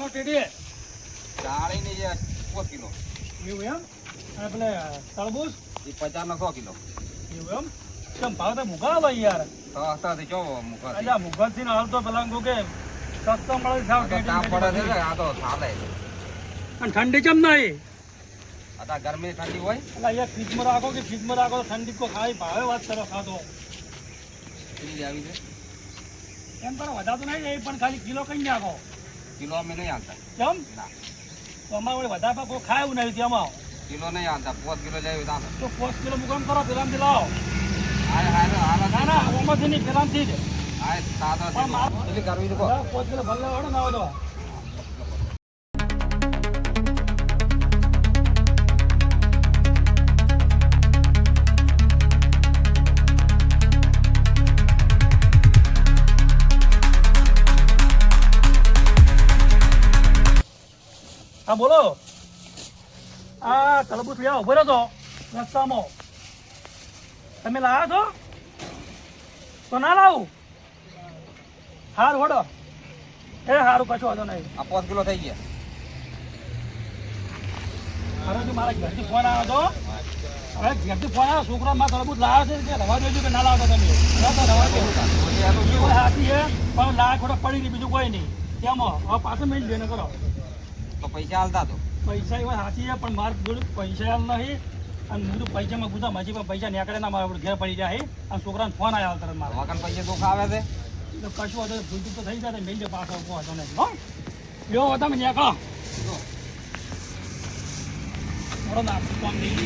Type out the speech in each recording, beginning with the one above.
ચાલો ટેટી દાળીની જે 100 કિલો એવું એમ અને પેલે તરબૂચ એ 50 નો 100 કિલો એવું એમ કેમ ભાવ તો મુગા આવે યાર તો હસ્તાથી જો મુખા અલ્યા મુગલથી હાલ તો પેલા કહું કે સસ્તો મળે સાવ તાપ પડે છે આ તો ચાલે અને ઠંડી કેમ નહીં આ ગરમી ઠંડી હોય એટલે અહીંયા ફ્રીજમાં રાખો કે ફ્રીજમાં રાખો તો ઠંડી કો ખાઈ ભાવે વાત કરો ખાતો ફ્રીજ આવી છે એમ પણ વધારતો નહીં જાય પણ ખાલી કિલો કઈ નાખો કિલો અમે નહીં આલતા કેમ ના તો અમારે વળી વધારે કોઈ ખાય એવું નહીં તેમાં કિલો નહીં આલતા 5 કિલો લેવી તાને તો 5 કિલો મુકામ કરો પેલામાંથી લાવો હાલ ના ના ઓમાંથી નહીં પેલામાંથી જ આ તાતો એટલી કરવી તો 5 કિલો ભલે વાળો ના હોય તો હા બોલો આ તરબૂચ લેવા ઉભો રહ્યો તો રસ્તામાં તમે લાવ્યા છો તો ના લાવું સારું હોડો એ સારું કશો વાંધો નહીં આ 5 કિલો થઈ ગયા હવે જો મારા ઘરથી ફોન આવ્યો હતો હવે ઘરથી ફોન આવ્યો છોકરા માં તરબૂચ લાવ્યા છે કે રવા દેજો કે ના લાવતા તમે રવા દેજો હાથી છે પણ લાય ખોટો પડી ગઈ બીજું કોઈ નહીં તેમાં હવે પાછું મેળ લેને કરો તો પૈસા આલતા તો પૈસા એવા હાથી છે પણ મારે જોડે પૈસા હાલ નહીં અને હું તો પૈસામાં ગુદા મજી પર પૈસા નીકળે ના મારા ઘેર પડી જાય અને છોકરાને ફોન આવ્યો તરત મારે વગર પૈસા દુઃખ આવે છે તો કશું હતો ભૂલ તો થઈ જાય મેળ પાછો ઉભો હતો નહીં હો લ્યો તમે નીકળો થોડો ના કામ નહીં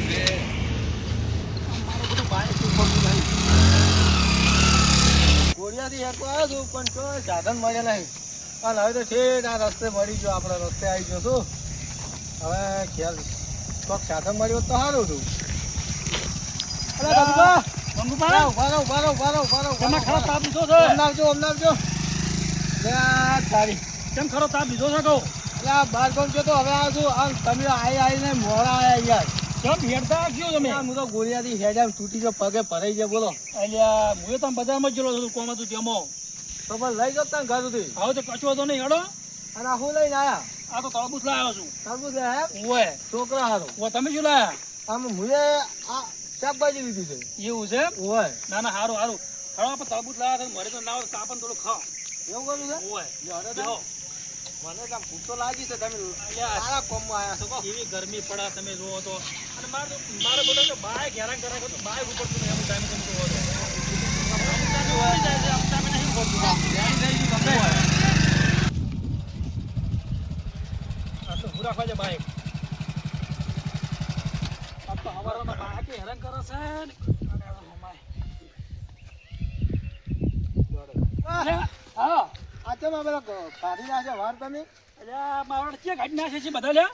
મારું બધું બાઈક ઉપર નહીં ગોળિયાથી હેકો આવ્યો છું પણ તો સાધન મળ્યા નહીં અને હવે તો ઠેઠ આ રસ્તે મળી ગયો આપણે રસ્તે આવી ગયો છું હવે ખ્યાલ કોક સાધન મળ્યું હોત તો સારું હતું તમે ખરો તાપ લીધો છે અમનાવજો તારી કેમ ખરો તાપ લીધો છે કહું એટલે આ બાર ગામ છે તો હવે આવ્યો છું આમ તમે આવીને મોડા આવ્યા યાર કેમ હેડતા કયો તમે હું તો ગોળિયાથી હેડા તૂટી ગયો પગે ભરાઈ જાય બોલો અલ્યા હું તમે બજારમાં જ ગયેલો છું કોમ હતું તેમાં તો પણ લઈ જાવ તને ઘર સુધી હવે તો કશું હતો નહીં હેડો અને આ હું લઈને આવ્યા આ તો તરબૂચ લાવ્યો છું તરબૂચ લાયા ઓય છોકરા હારો તમે શું લાયા આમ મુએ આ શાકભાજી લીધી છે એવું છે ઓય ના ના સારું સારું હવે આપણે તરબૂચ લાવ્યા છે મારે તો ના હોય કાપન થોડું ખાઓ એવું કરું છે ઓય બેહો. મને તો આમ ભૂખ તો લાગી છે તમે સારા કોમમાં આવ્યા છો કહો. એવી ગરમી પડે તમે જોવો તો અને મારે બધા તો બાઈક હેરાન કરે તો બાઈક ઉપર છું એમ ટાઈમ તમે જોવો તો આ તો પૂરા ખાજે બાઈક આ તો હવારમાં બાઈક હેરાન કરે છે ને. હા આ તો મારા કાઢી નાખે વાર તમે અલ્યા મારા ક્યાં ગાડી નાખે છે બધા લ્યા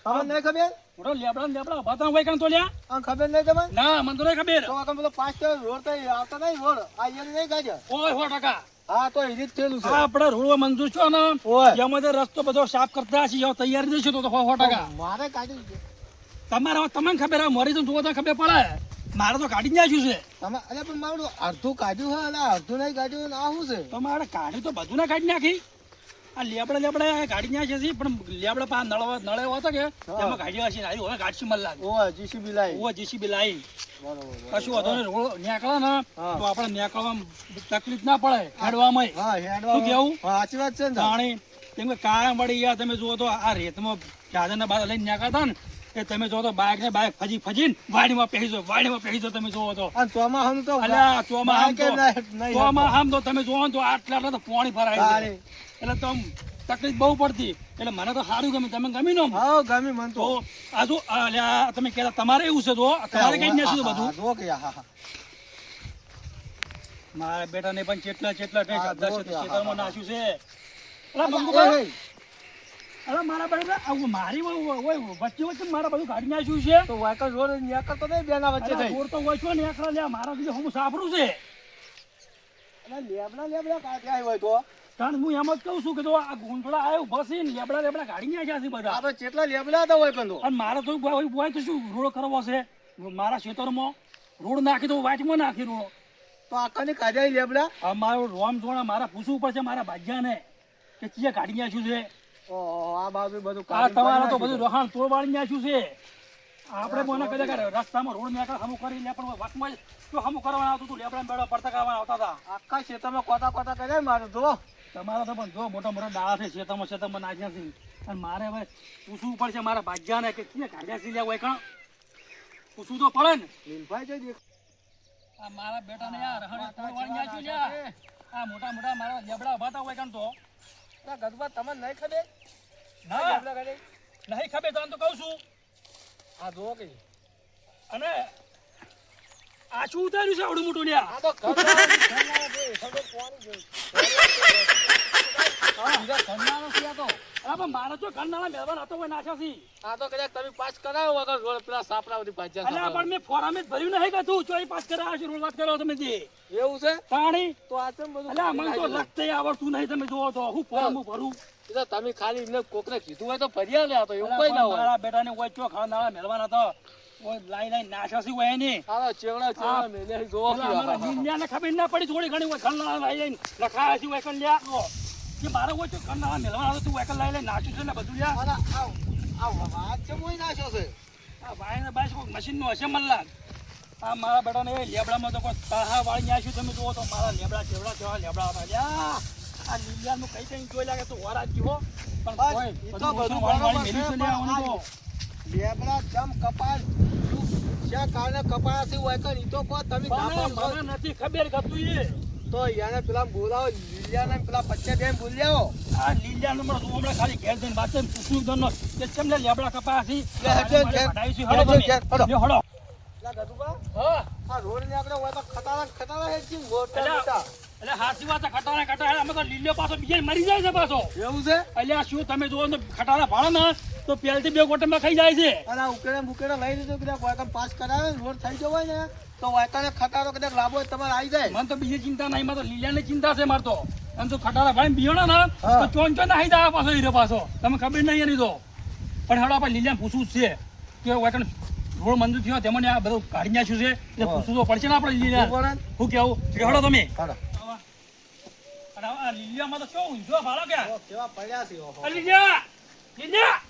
તમને નહીં ખબર મોટો લેબડા ઉભા તા હોય કાં તો લ્યા આમ ખબર નહીં તમને ના મને તો નહીં ખબર તો આમ પેલો 5 રોડ તો આવતા નહીં રોડ આ યર નહીં કાઢ્યો ઓય 100%. હા તો એ રીત થયેલું છે હા આપણે રોડવા મંજૂર છો ને ઓય એમાં રસ્તો બધો સાફ કરતા છીએ તૈયાર જઈશું તો 100%. મારે કાઢી છે તમારે હવે તમને ખબર આવે મારી તો જોવો તો ખબર પડે મારે તો કાઢી જ નાખ્યું છે તમે અરે પણ મારું અડધું કાઢ્યું છે અને અડધું નહીં કાઢ્યું ને આ શું છે તો મારે કાઢી તો બધું ના કાઢી નાખી આ લેબડા કાઢી નાખી છે પણ લેબડા પા નળે હતો કે એમાં કાઢી હશે આવી હવે કાઢશું મને લાગે ઓય જીસીબી લાઈ ઓ જેસીબી લાવી બરોબર કશું હતો ને રોડ નીકળે ને હા. તો આપણે નીકળવામાં તકલીફ ના પડે હેડવામાં હા હેડવા શું કેવું? હા સાચી વાત છે ને પાણી કેમ કે કાયમ વળી યાર તમે જુઓ તો આ રેતમાં ચાદરના બાદ લઈને નીકળતા ને એ તમે જો તો બાઇક ને બાઇક ફજીને વાડીમાં પહેરી જો તમે જોવો તો અને ચોમાસાનું તો અલ્યા ચોમાહામ બાઈકે નહીં ચોમાહામ તો તમે જોવો ને તો આટલા તો પાણી ભરાય છે તાળી. એટલે તો આમ તકલીફ બહુ પડતી એટલે મને તો સારું ગમે તમે ગમી ને આમ? હા ગમી મન તો તો આ જો અલ્યા તમે કહેતા તમારે એવું છે જો તમારે કઈ નાખ્યું બધું જો કે હા હા મારા બેટા ને પણ કેટલા હા, જો કે હા, ખેતરમાં નાખ્યું છે અલા અલા, મંગુભાઈ, એ અલા મારા બેટા આવું મારી વચ્ચે મારા બધું કાઢી નાખ્યું છે તો વાયકલ રોડ ન્યાકલ તો નહીં બેના વચ્ચે અલા, થઈ ગોળ તો વચ્ચે ને એકલા લ્યા મારા બીજું હું સાંભળું છે અને લેબડા કાઢ્યા હોય તો કારણ હું એમ જ કહું છું કે જો આ ગૂંઠડા આવ્યો બસી ને લેબડા કાઢી નાખ્યા છે બધા આપણે કેટલા લેબડા હતા હોય પણ અને મારે તો હોય તો શું રોડ કરવો છે મારા ખેતરમાં રોડ નાખી તો વાટમાં નાખી રોડ તો આખાની કાઢ્યા લેબડા આ મારો રોમ જોણા મારા પૂછવું પડશે મારા ભાગ્યાને કે ચિયા કાઢી નાખ્યું છે ઓહો, આ બાજુ બધું આ કાઢીને તમારે તો કરી બધું નાખ્યું. રહાણ તોડવાળી નાખ્યું છે. આપણે બોને કદે કરે રસ્તામાં રોડ મેકર હમું કરી લે પણ વચમાં તો હમું કરવાના આવતું હતું લેબડા બેડા પડતા કરવાના આવતા હતા. આખા ખેતરમાં કોતા કર્યા મારે જો તમારા તો પણ જો મોટા મોટા દાળા છે શેતમાં નાખ્યા છે અને મારે હવે પૂછવું પડશે મારા ભાગ્યાને કે ક્યાં કાઢ્યા છે લ્યા હોય કણ પૂછવું તો પડે ને. લીલભાઈ જઈ દેખ. આ મારા બેટાને યાર રહાણ તોડવાળી નાખ્યું લ્યા. આ મોટા મોટા મારા લેબડા ઉભા હતા હોય કણ તો ના ગજબા તમને નહીં ખબર ના લેબડા કાઢે? નહીં ખબર તો આમ તો કહું છું. આ જુઓ કે અને આ શું ઉતાર્યું છે આવડું મોટું લ્યા. આ તો ઘરના જે ખબર કોની જોઈ. બીજા ઘરનાનો છે આ તો. અરે પણ મારે તો ઘરનાળા મહેમાન હતો હોય નાખ્યા છે. આ તો કદાચ તમે પાસ કરાયો વગર રોડ પેલા સાપડા બધી ભાજ્યા અલ્યા પણ મેં ફોરામે જ ભર્યું નહીં કે તું ચોઈ પાસ કરાવ્યો છે રોડ વાત કરો તમે જે એવું છે પાણી. તો આ ચમ બધું અલ્યા મને તો લખતે આવડતું નહીં તમે જોવો તો હું ફોરામું ભરું. એ તો તમે ખાલી એમને કોકને કીધું હોય તો ભર્યા લે આ તો એવું અલ્યા કઈ ના પણ હોય મારા બેટાને ઓય ચો ખાનાળા મહેમાન હતો ઓય લાઈ નાખ્યા છે હોય એની. આ ચેવડા મેલે જોવો પેલા અમારા નિંદ્યાને ખબર ના પડી થોડી ઘણી હોય ઘરનાળા લાઈ લઈને લખાયા છે હોય કણ લ્યા કે મારે હોય તો ઘરનાળા મહેમાન હતો તું હોય લાઈ લઈને નાખ્યું છે ને બધું લ્યા. વાત છે મોય નાખ્યો છે આ ભાઈને બાઈસ કોઈ મશીનનું હશે મને લાગ. આ મારા બેટાને એ લેબડામાં તો કોઈ તાહા વાળી નાખ્યું તમે જુઓ તો મારા લેબડા કેવડા લેબડા હતા લ્યા. આ લીલિયાનું કઈ કઈ જોઈ લાગે તો વરાજ જેવો પણ બસ, કોઈ ઈ તો બધું બધું વાળી બરોબર મેલી છે છે, લ્યા પણ ઓની તો. લેબડા ચમ કપાસ શા કારણે કપાસી હોય કે ઈ તો કો તમે મને ગાપા મને નથી ખબર ગતું એ. તો યાને પેલા બોલાવો લીલિયાને પેલા પચ્ચે જઈને બોલ્યાવો આ લીલિયાનો મને જોવો હમણાં ખાલી ઘેર જઈને વાત છે ને પૂછ્યું તો ન કે કેમ લે લેબડા કપાસી લે, હેડ, હેડ, કઢાઈશું. હેડ, હળો તમે. હેડ, હેડ, લ્યો, હળો. લા ગદુબા હા આ રોડ ને આપણે હોય તો ખટારા હેડ કી મોટા અલ્યા, મોટા એટલે હાચી વાત છે ખટારા અમે તો લીલિયો પાછો બીજા મરી જાય છે પાછો. એવું છે અલ્યા શું તમે જોવો ને ખટારા ભાડો ને તો પહેલથી બે ગોટમાં ખાઈ જાય છે. અને આ ઉકેડે લઈ લીધું કદાચ વાયકન પાસ કરાવે ને રોડ થઈ ગયો હોય ને તો વાયકને ખટારો કદાચ લાભો હોય તમારે આવી જાય મને તો બીજી ચિંતા નહીં મારે તો લીલિયાની ચિંતા છે મારે તો. એમ તો ખટારા ભાઈ બિયોડો ને હા. તો ચોન ચોન નાહી જાય પાછો હીરો પાછો તમે ખબર નહીં એની તો. પણ હેડો આપણે લીલિયાને પૂછવું જ છે કે વાયકન રોડ મંજૂર થયો તેમને આ બધું કાઢી નાખ્યું છે એટલે હા. પૂછવું તો પડશે ને આપણે લીલિયા. બોલે શું કેવું હેડો તમે. હાલો અને આ લીલિયામાં તો કેવું ઊંઝો ભાડો કે ઓ, કેવા પડ્યા છે ઓહો લીલિયા લીલિયા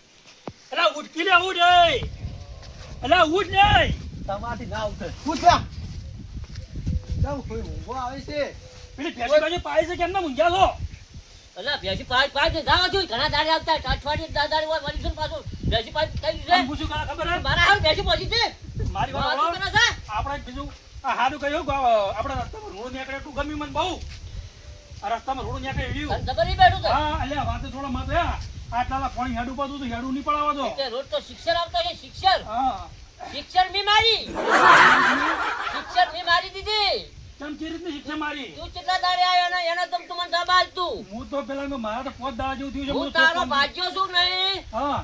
અલા ઉઠકી લે ઉઠ એ અલા ઉઠ લે તમારથી ના ઉતરે પૂછ્યા કેમ કોઈ ઊંઘો આવે છે પેલી ભેંસી બાજુ પાય છે કેમ ના મૂંઝ્યા છો. અલા ભેંસી પાડ જાવ છું ઘણા દાડે આવતા અઠવાડિયે દાદારી હોય વળી છું પાછું ભેંસી પાડ થઈ આમ છે પૂછ્યું કાં ખબર હે? મારા હાલ ભેંસી પહોંચી છે મારી વાત વાતો સાંભળો. કરે છે આપણે બીજું આ હારું કહ્યું કે આપણે રસ્તામાં રોડ નીકળે એટલું ગમ્યું મને બહુ. આ રસ્તામાં રોડ નીકળે એવી. ખબર નહીં બેઠું છે હા અલ્યા વાતે થોડો મત હે આટલા પાણી હેડું પાતું તો હેડું નહીં પડાવવા દો. તે રોજ તો શિક્ષર આવતો છે શિક્ષર હા શિક્ષર મી મારી શિક્ષર મી મારી દીધી કેમ કે રીતની શિક્ષા મારી. તું કેટલા દાડે આવ્યો ને એનો તમ તું મને દબાલ તું હું તો પેલા મારા તો પોત દાડા જેવું થયું છે. હું હું તો તારો પોત- ભાજ્યો છું નહીં હા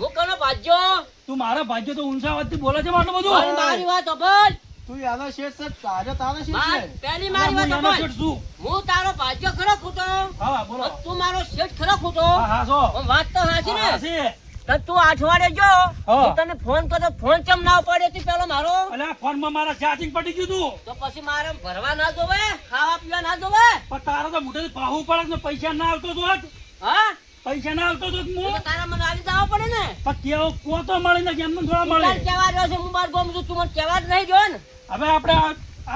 હું કોનો ભાજ્યો તું મારા ભાગ્ય તો ઊંચા વાતથી બોલે છે આટલું બધું. મારી મારી વાત અભલ તું આનો શેઠ છે તારે તારે શેઠ છે પહેલી અલા, મારી હું વાત એનો અભલ શેઠ છું. હું તારો ભાજ્યો ખરો ખોટો હા બોલો. તું મારો શેઠ ખરો ખોટો હા હા છો. પણ વાત તો સાચી હા, ને છે. તો તું અઠવાડિયે જો હા. હું તને ફોન કરતો ફોન ચમ ના ઉપાડ્યો તી પેલો મારો અલ્યા ફોનમાં મારા ચાર્જિંગ પડી ગયું તું. તો પછી મારે ભરવા ના જોવે ખાવા પીવા ના જોવે પણ તારે તો મોઢેથી પાહું પડે ને પૈસા ના આવતો તો જ. હા પૈસા ના આવતો તો જ તો હું. તારા મને આલી જવા પડે ને પણ કેવો કોતો મળે ને કેમ થોડા તું મળે. તાર કહેવા રહ્યો છે હું બાર ગોમ છું તું મને કહેવા જ નહીં જો ને હવે આપણે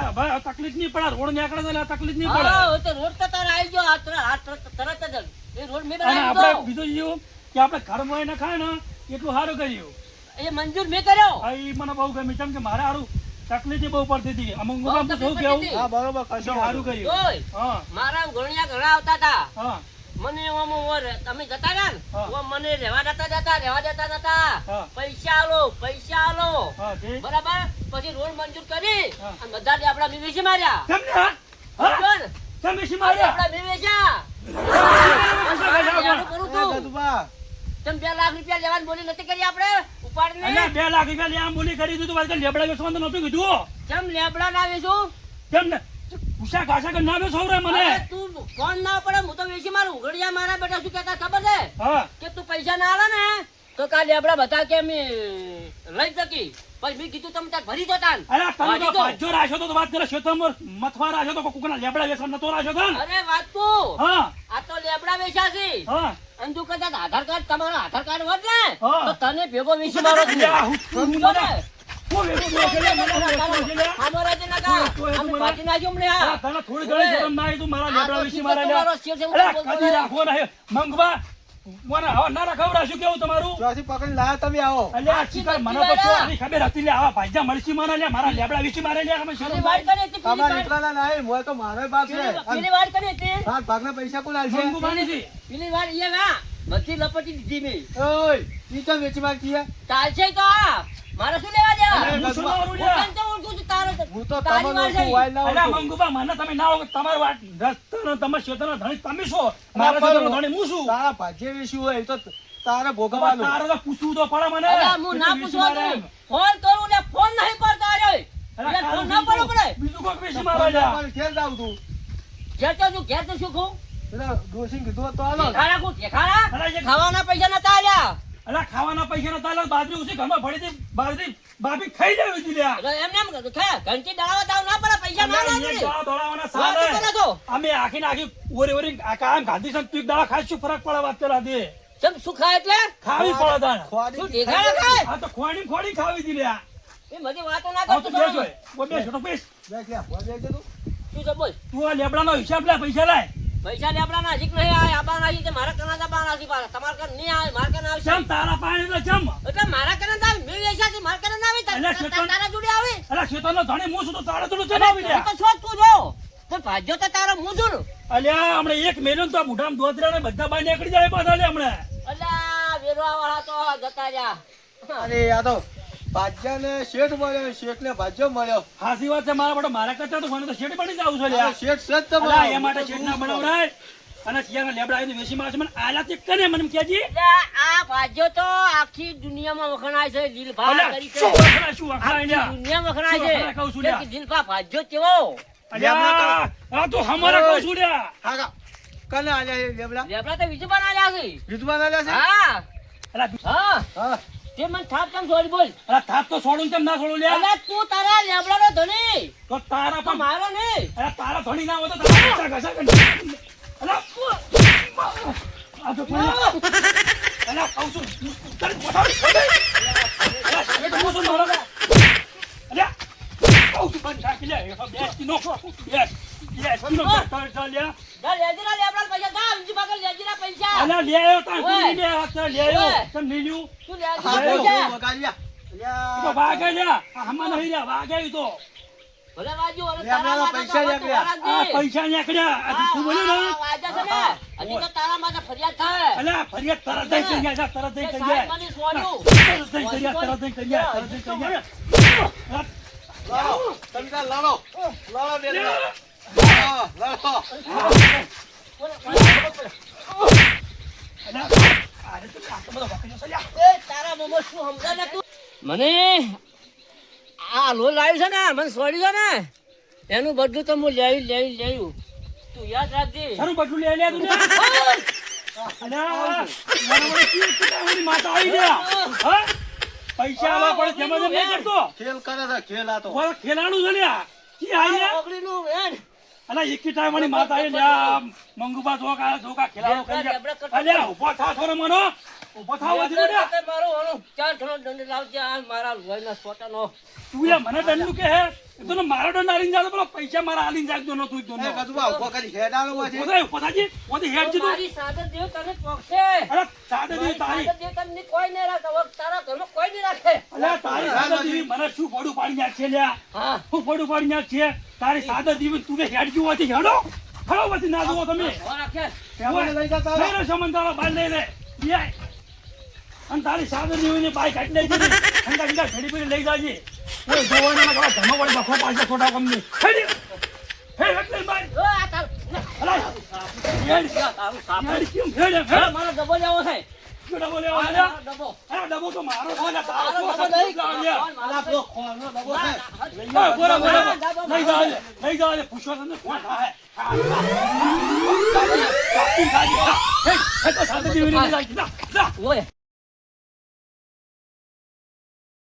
હવે આ તકલીફ નહીં પડે રોડ નીકળે છે એટલે આ તકલીફ નહીં પડે. હા તો રોડ તો તારે આવી ગયો તરત જ એ રોડ મેં અને બનાવી આપણે દીધો બીજું એવું કે આપણે ઘરમાં એને ખાય ને એટલું સારું કર્યું. એ મંજૂર મેં કર્યો આ ઈ મને બહુ ગમી કેમ કે મારે સારું તકલીફ બહુ પડતી હતી અમુક બહુ શું તકલીફ કેવું પડતી હા બરોબર કશો સારું સારું કર્યું. જોઈ હા મારા ઘણિયા ઘણા આવતા હતા હા મને તમે જતા રહ્યા ને હા. ઓમ મને રહેવા દેતા નતા હા. પૈસા આલો હા તે બરાબર પછી રોડ મંજૂર કરી હા. અને બધા ને આપડા મિવેશી માર્યા કેમ ને હા? હા? જોન, કેમ બેસી આજે માર્યા? આપડા મિવેશા યાદ કરું એ તું ગદુબા તમે 2 લાખ રૂપિયા લેવાની બોલી નથી કરી આપણે ઉપાડીને અલ્યા 2 લાખ રૂપિયા લે આમ બોલી કરી દીધું વાળકે લેબડા વેચવાનું તો નહોતું કીધું. ચમ લેબડા ના વેચું કેમ ને ઉષા ઘાસા કે ના બેસો રે મને. અરે તું ફોન ના પડે હું તો વેચી મારું ઉઘડિયા મારા બેટા શું કહેતા ખબર છે હા કે તું પૈસા ના આલે ને તો કાલે લેબડા બતા કે અમે લઈ શકી પછી મેં કીધું તમે તાર ભરી દો તાન. અરે તમે ભરી તો દો. પાછો રાખ્યો તો વાત કરે ખેતરમાં મથવા રાખ્યો તો કોકના લેબડા વેસણ નતો રાખ્યો તો ને? અરે વાત તું. હા આ તો લેબડા વેચ્યા છે. હા અને તું કદાચ આધાર કાર્ડ તમારો આધાર કાર્ડ હોત ને હા. તો તને ભેગો વેચી મારો જ નહીં. અલ્યા, હું સમજો ને? હું વેચી ગયો છે લે, મને હું વેચી ગયો છે લે. અમારા જે નકા, કોઈ અમે મને- પાછી નાખ્યું અમને આ. આ તને થોડી ઘણી શરમ ના આવી તું મારા આ લેબડા તો વેચી ઠીક મારા છે, લે. તમારો શેર છે, હું અલ્યા, બોલતો કદી નહીં. રાખવો નહીં. મંગવા મને હવે ના રખવડાશું કેવું તમારું? ચોથી પકડી લાયા તમે આવો. અલ્યા, શિકાર મને તો શું આની ખબર હતી લે, આવા ભાજ્યા મળશી મારા લે, મારા લેબડા વેચી મારે લે, અમે શરમ પેલી વાત કરી હતી, પેલી તમારે વાત- એટલા ના મોય તો મારો બાપ છે. પેલી વાત કરી હતી. સાત ભાગના પૈસા કોણ આલશે? મંગુબાની થી. પેલી વાત એ ના, બધી લપટી દીધી મેં. ઓય, ઈ ચમ વેચી માંગતી હે? ચાલશે તો આ. મારે શું લેવા દેવા? અરે, હું શું મારું લે? હું તને તો ઓળખું છું, તારે તો- હું તો તારી તમને વાત ઓળખું, છે. વાય ના અલ્યા, ઓળખું. મંગુબા, મને તમે ના ઓળખો. તમારો વાત રસ્તાનો, તમારા ક્ષેત્રનો ધણી તમે છો. મારા પણ ક્ષેત્રનો ધણી હું છું. તારા ભાગ્ય વિશે હોય એ તો તારે હવે ભોગવવાનું. તારે તો પૂછવું તો પડે મને. અલ્યા, હું ના વેચી પૂછવા મારે દઉં. એમ. ફોન કરું ને ફોન નહીં કરતો આ રહ્યો. અલ્યા, એટલે ફોન તારું ના પડવો પડે. બીજું કોક વેચી મારે લ્યા. પણ ઘેર જાઉં તું. ઘેર તો શું, ઘેર તો શું ખાઉં? એટલે ડોશીને કીધું હોત તો હાલો. ઠેકાણા ખાઉં, ઠેકાણા? અલ્યા, એક- ખાવાના પૈસા નતા આલ્યા. અલ્યા, ખાવાના પૈસા નતા લે, બાજરી ઉસી ઘરમાં પડી હતી, બાજરી બાપી ખાઈ જાય હતી લ્યા. એટલે એમને એમ કીધું, ખા, ઘંટી દળાવા જાવ ના પડે, પૈસા ના અલ્યા, લાગે. એક દાડા દોડાવાના વાત સાલે. કરો છો. અમે આખી ને આખી ઓરી ઓરી આ કામ ગાંધી છે, તું એક દાડા ખાઈ શું ફરક પડે વાત કરા દે. ચમ શું ખાય એટલે? ખાવી પડે તાણે. ખોવાડી શું ઠેકાણા ખાય? આ તો ખોડી ખોડી ખાવી હતી લ્યા. એ બધી વાતો ના આવ કરતો તો છો. બેસ હોય. ઓ બેસ, હેઠો બેસ. બેસ લે, ભોજ લેજે તું. શું છે બોલ? તું આ લેબડાનો હિસાબ લે, પૈસા લાય. પૈસા લેબડા નજીક નહીં આવે, આબા નજીક છે, મારા કના આબા નજીક આવે. તમારા કન નહીં આવે, મારા કન આવશે. ચમ તારા પાણી એટલે ચમ. એટલે મારા કને આવે, મેં વેચ્યા છે, મારા કને ના આવે, અલ્યા, શેતાન. તારા જોડે આવે. અલ્યા, શેતાનનો ધણી હું છું તો તારે થોડું અરે, ચલાવી તું લ્યા. તો શોધ તું જો. પણ ભાજ્યો તો તારા મું છું ને. અલ્યા, હમણાં એક મહિનો તો આ બુઢામાં દોતરાને બધા બાઈ નીકળી જાય પાછા લે હમણાં. અલ્યા, વેરવાવાળા તો જતા રહ્યા. અરે આ તો ભાજ્યાને શેઠ મળ્યો, શેઠને ભાજ્યો મળ્યો. હાસી વાત છે, મારા માટે મારા કરતા તો મને તો શેઠ બની જાવું છે આ લ્યા. શેઠ છે જ તો અલ્યા, એ મળ્યો. માટે શેઠ ના બનાવડાય. અને શિયાળના લેબડા આવીને વેચી મારશે. મને આલા તે કને મને એમ કહેજે. એટલે આ ભાજ્યો તો આખી દુનિયામાં વખણાય છે, દિલભા અલ્યા, તરીકે. શું વખણાય, શું વખણાય આખી લ્યા? દુનિયા વખણાય શું વખણાય કહું છું છે લ્યા? કે દિલભા ભાજ્યો કેવો. અલ્યા, આ તો હમારા કહું છું લ્યા. હા, કને આલ્યા એ લેબડા? લેબડા તો બીજું બનાવ્યા છે. વિધવાન આલ્યા છે? હા અલ્યા, હા, હા. તે મને થાપ કેમ છોડી બોલ. અલ્યા, થાપ તો છોડું કેમ ના છોડું લ્યા? અલ્યા, તું તારા લેબડાનો ધણી, તો તારા તો પણ મારો નહીં. અલ્યા, તારા ધણી ના હોય તો તારા ઘસા કરી. અલ્યા, આ તો કોઈ અલ્યા, કહું છું. તારી પોતાની ખબર. અલ્યા, શેઠ હું છું મારો. અલ્યા, કહું છું બંધ રાખી લે. એ તો બેસતી નો. બેસતી નો કરતા લ્યા. જા લેજીના લેબડાના પૈસા, જા બીજી પાછળ લેજીના પૈસા. અલ્યા, લે આવ્યો તાર તું ઓય. નહીં લે આ લે આવ્યો. ઓય. તને નહીં લ્યું. તું હા, લેજીના બોલ, પૈસા. બોલ, વગાડ્યા. ઈ તો અલ્યા, વાગે લ્યા. આ હમણાં નહીં લ્યા, વાગે ઈ તો. ભલે વાજ્યું, અને લેબડાના તારા માટે પૈસા તો નીકળ્યા. આ વાજ્યું. પૈસા નીકળ્યા. આ તું બોલ્યો ને. વાજ્યા છે ને. હજી તો તારા માટે ફરિયાદ થાય. અલ્યા, ફરિયાદ તરત જ થઈ જાય. તરત જ તે થઈ સાહેબ જાય. મને સોર્યું. તરત જ થઈ જાય. તરત જ થઈ જાય. તરત જ થઈ જાય. લડો. તમે તાર લડો. લડો બે લડો. લડો, લડો. એ તારા મોમો શું સમજે ને તું? મને આ લોલ આવ્યું છે ને, મને સોડ્યું છે ને, એનું બધું તો હું લેવું. તું યાદ રાખજે. તારું બટલું લે લે તું લે. અલ્યા, મારા મને શું કીધું? માતા આવી ગયા. હા? પૈસા આવા પડે જેમાં તેમ નહીં કરતો. ખેલ કરે છે, ખેલ આ તો. ઓલા ખેલાડું છે લ્યા. કી આઈ લ્યા? ઓગળીનું વેણ. અલ્યા, એકી ટાઈમ વાળી માતા આવી લ્યા. મંગુબા ધોકા ખેલાડો કરી લ્યા. અલ્યા, ઊભો થા થોડો મનો. ઊભો થાવ વધી લ્યા. મારો ઓલો 4 ઘણો દંડ લાવજે, આ મારા લોહીના સોટાનો. તું યાર મને દંડું કે હે? એ તો મારો દંડ આલીને જાતો, પેલો પૈસા મારા આલીને જાગતો નતો ઈ તો એ કદુબા ઉભો કરી હેડાનો હોય છે. ઓય, પોતાજી, ઓધી હેડ તો જીધું. મારી સાદર દેવ તને પોકશે. અરે, સાદે દી તારી. સાદર દેવ તને કોઈ નહીં રાખે. હવે તારા ઘરમાં કોઈ નહીં રાખે. અલ્યા, તારી સાદે દી મને શું ફોડું પાડી નાખ છે લ્યા. હા, હું ફોડું પાડી નાખ છે. તારી સાદે દી તું કે હેડ જીવો હતી હેડો. ખરો પછી ના જુઓ તમે. હો રાખે. કેમને લઈ જતા લઈ લે સમંતાળો બાર લઈ લે. યાય. અને તારી સાદે દી ની બાઈક કાઢી લઈ જતી. ઠંડા ઠંડા ઘડી પડી લઈ જાજે. ઓય, જોવાના ના ધમો વળી બખો પાછો છોટા કમની. હેડી. હે એટલે બાઈ. ઓ, આ તાર- અલા, હેડ. તારું સાપ. હેડ કેમ હેડ હા, હેડ. મારો ડબ્બો લેવો છે. શું ડબો લેવા આ આલ્યા? ડબ્બો. અરે, ડબો તો મારો છે લ્યા. તારો મારો શું ડબ્બો નહીં. લાવ્યા? અલા, પેલો ખોળનો ડબ્બો છે. ઓય, બોલો, બોલો. લઈ જાજે. લઈ જાજે. પૂછો તમને કોણ થાય? કાપી ખાજે. હેડ, હેડ તો સાદે દી ની લઈ જા. જા. ઓય.